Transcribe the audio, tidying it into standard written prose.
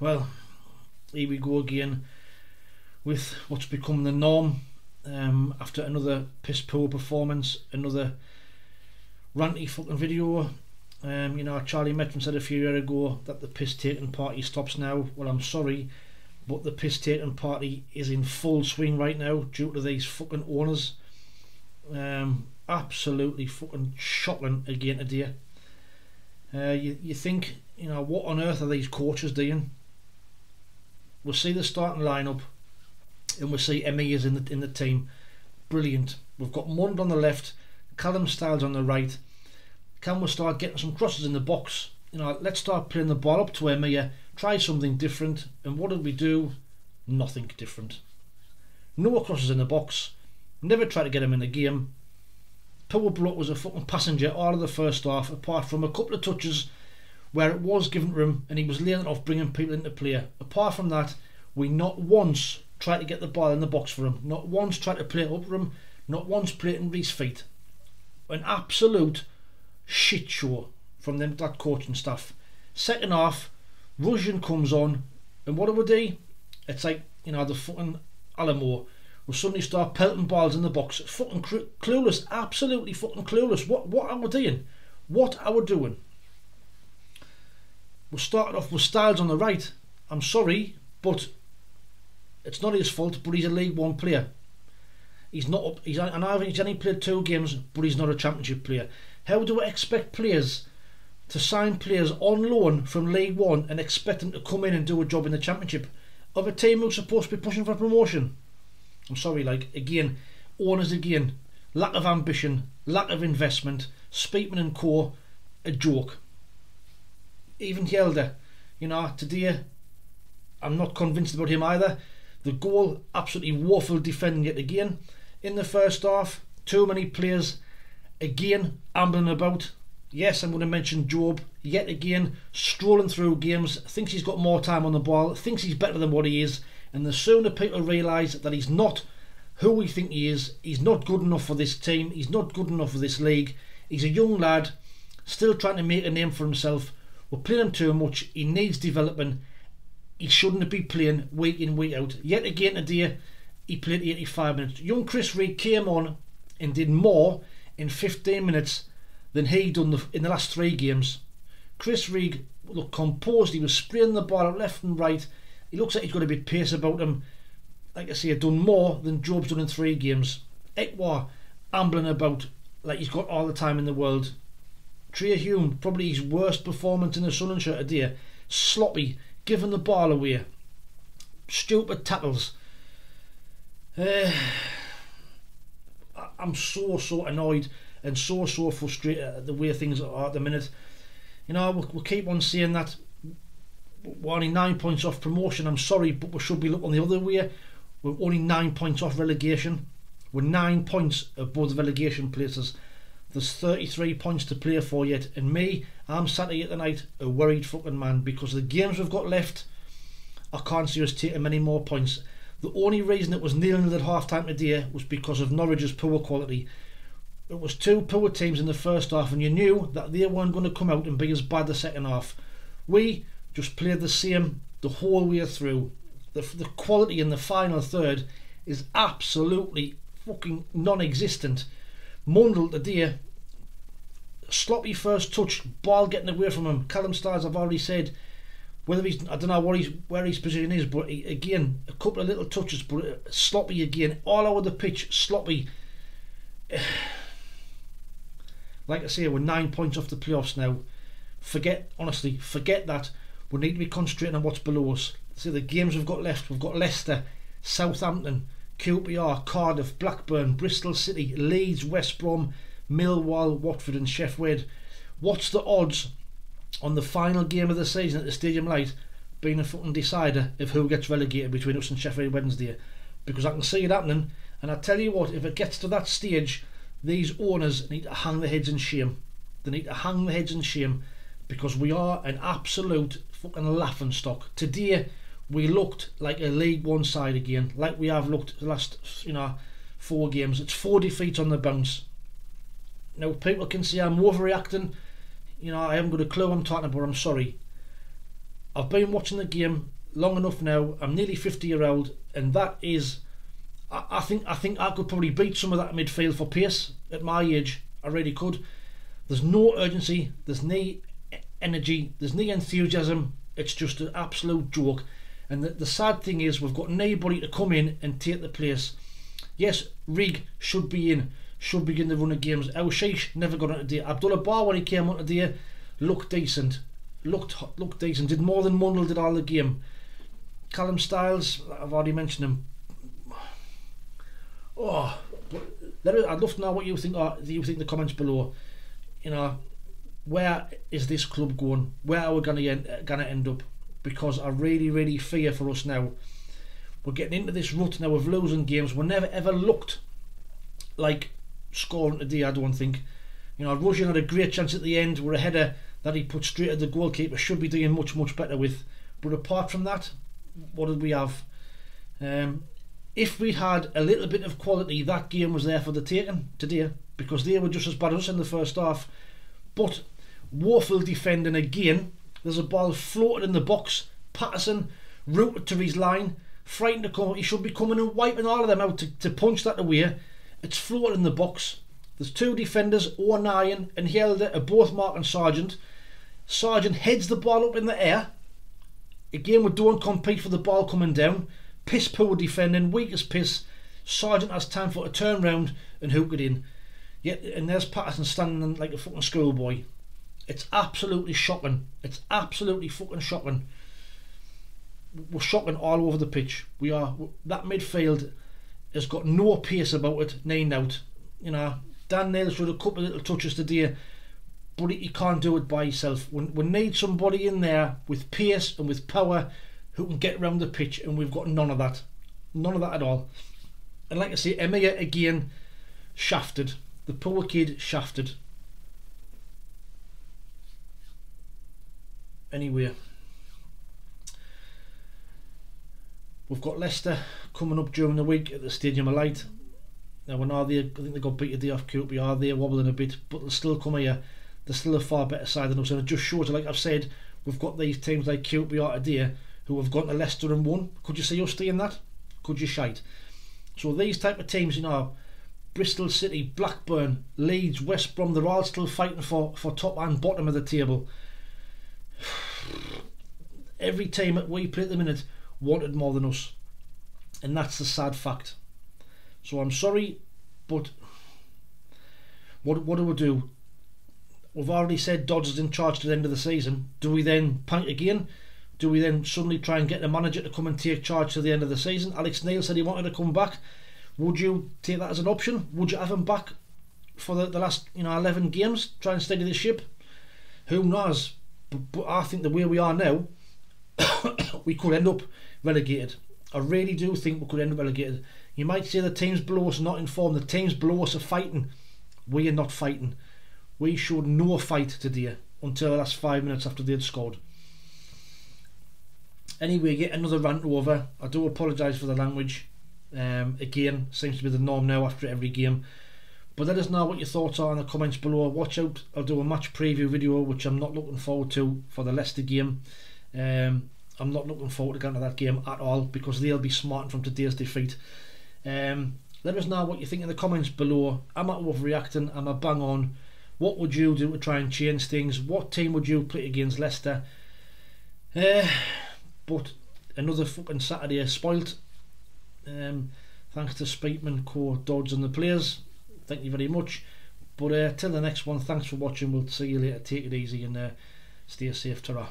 Well, here we go again with what's become the norm after another piss poor performance, another ranty fucking video. You know, Charlie Metron said a few years ago that the piss taking party stops now. Well, I'm sorry, but the piss taking party is in full swing right now due to these fucking owners. Absolutely fucking shocking again today. You think, you know, what on earth are these coaches doing? We'll see the starting lineup, and we'll see Emias in the team. Brilliant. We've got Mund on the left, Callum Styles on the right. Can we start getting some crosses in the box? You know, let's start playing the ball up to Emia, try something different. And what did we do? Nothing different. No crosses in the box. Never try to get him in the game. Power Block was a fucking passenger all of the first half, apart from a couple of touches where it was given to him and he was laying it off, bringing people into play. Apart from that, we not once tried to get the ball in the box for him. Not once tried to play it up for him. Not once played it in Reece's feet. An absolute shit show from that coaching staff. Second half, Russian comes on, and what do we do? It's like, you know, the fucking Alamo will suddenly start pelting balls in the box. Fucking clueless, absolutely fucking clueless. What are we doing? What are we doing? We started off with Styles on the right. I'm sorry, but it's not his fault, but he's a League One player. He's not. He's only played 2 games, but he's not a Championship player. How do I expect players to sign players on loan from League One and expect them to come in and do a job in the Championship of a team who's supposed to be pushing for promotion? I'm sorry, like, again, owners again, lack of ambition, lack of investment. Speakman and co, a joke. Even Yelder, you know, today I'm not convinced about him either. The goal, absolutely woeful defending yet again. In the first half, too many players again ambling about. Yes, I'm going to mention Job yet again, strolling through games, thinks he's got more time on the ball, thinks he's better than what he is, and the sooner people realise that he's not who we think he is, he's not good enough for this team, he's not good enough for this league, he's a young lad, still trying to make a name for himself. We're playing him too much, he needs development, he shouldn't be playing week in, week out. Yet again today, he played 85 minutes. Young Chris Reid came on and did more in 15 minutes than he done in the last 3 games. Chris Reid looked composed, he was spraying the ball out left and right. He looks like he's got a bit pace about him. Like I say, he's done more than Job's done in 3 games. Ekwa ambling about like he's got all the time in the world. Trey Hume, probably his worst performance in the Sunderland shirt today. Sloppy, giving the ball away. Stupid tackles. I'm so annoyed and so frustrated at the way things are at the minute. You know, we'll keep on saying that we're only 9 points off promotion. I'm sorry, but we should be looking the other way. We're only 9 points off relegation. We're 9 points above the relegation places. There's 33 points to play for yet, and me, I'm sat here tonight a worried fucking man because the games we've got left, I can't see us taking many more points. The only reason it was 0-0 at half time today was because of Norwich's poor quality. It was 2 poor teams in the first half, and you knew that they weren't going to come out and be as bad the second half. We just played the same the whole way through. The quality in the final third is absolutely fucking non-existent. Mundell today, sloppy first touch, ball getting away from him. Callum Styles, I've already said, whether he's, I don't know where his position is, but again, a couple of little touches, but sloppy again, all over the pitch, sloppy. Like I say, we're 9 points off the playoffs now. Honestly, forget that. We need to be concentrating on what's below us. See the games we've got left. We've got Leicester, Southampton, QPR, Cardiff, Blackburn, Bristol City, Leeds, West Brom, Millwall, Watford and Sheffield. What's the odds on the final game of the season at the Stadium Light being a fucking decider of who gets relegated between us and Sheffield Wednesday? Because I can see it happening, and I tell you what, if it gets to that stage, these owners need to hang their heads in shame. They need to hang their heads in shame, because we are an absolute fucking laughing stock. Today we looked like a League One side again, like we have looked the last 4 games. It's 4 defeats on the bounce. Now if people can say I'm overreacting, I haven't got a clue what I'm talking about, I'm sorry. I've been watching the game long enough now. I'm nearly 50-year-old, and that is, I think I could probably beat some of that midfield for pace at my age. I really could. There's no urgency, there's no energy, there's no enthusiasm. It's just an absolute joke. And the sad thing is, we've got nobody to come in and take the place. Yes, Rig should be in the run of games. El Sheikh never got on today. Abdullah Bar, when he came on today, looked decent. Looked decent. Did more than Mundell did all the game. Callum Styles, I've already mentioned him. Oh, but I'd love to know what you think. Do you think in the comments below? You know, where is this club going? Where are we gonna end up? Because I really fear for us now. We're getting into this rut now of losing games. We never ever looked like scoring today, I don't think. You know, Russian had a great chance at the end where a header that he put straight at the goalkeeper should be doing much better with. But apart from that, what did we have? If we had a little bit of quality, that game was there for the taking today, because they were just as bad as us in the first half. But woeful defending again. There's a ball floated in the box. Patterson routed to his line, frightened to come. He should be coming and wiping all of them out to punch that away. It's floated in the box. There's two defenders, O'Nien and Helder, are both marking Sargent. Sargent heads the ball up in the air. Again, we don't compete for the ball coming down. Piss poor defending, weak as piss. Sargent has time for a turn round and hook it in. And there's Patterson standing like a fucking schoolboy. It's absolutely shocking. It's absolutely fucking shocking. We're shocking all over the pitch. We are. That midfield has got no pace about it, nine out. You know, Dan Nails showed a couple of little touches today, but he can't do it by himself. We need somebody in there with pace and with power who can get around the pitch, and we've got none of that. None of that at all. And like I say, Emir again, shafted. The poor kid shafted. Anyway, we've got Leicester coming up during the week at the Stadium of Light. Now, when are they? I think they got beat a day off QPR. They're wobbling a bit, but they'll still come here. They're still a far better side than us, and it just shows, like I've said, we've got these teams like QPR today who have gone to Leicester and won. Could you see us doing that? Could you shite? So these type of teams, you know, Bristol City, Blackburn, Leeds, West Brom, they're all still fighting for top and bottom of the table. Every team that we play at the minute wanted more than us, and that's the sad fact. So I'm sorry, but what do we do? We've already said Dodds is in charge to the end of the season. Do we then panic again? Do we then suddenly try and get the manager to come and take charge to the end of the season? Alex Neil said he wanted to come back. Would you take that as an option? Would you have him back for the last 11 games, try and steady the ship? Who knows? But I think the way we are now, we could end up relegated. I really do think we could end up relegated. You might say the teams below us are not informed. The teams below us are fighting. We are not fighting. We showed no fight today until the last 5 minutes after they'd scored. Anyway, yet another rant over. I do apologise for the language. Again, seems to be the norm now after every game. But let us know what your thoughts are in the comments below. Watch out, I'll do a match preview video, which I'm not looking forward to, for the Leicester game. I'm not looking forward to getting to that game at all, because they'll be smarting from today's defeat. Let us know what you think in the comments below. Am I overreacting? Am I bang on? What would you do to try and change things? What team would you play against Leicester? But another fucking Saturday spoilt. Thanks to Speakman, Co, Dodds and the players. Thank you very much. But till the next one, thanks for watching. We'll see you later. Take it easy and stay safe. Ta-ra.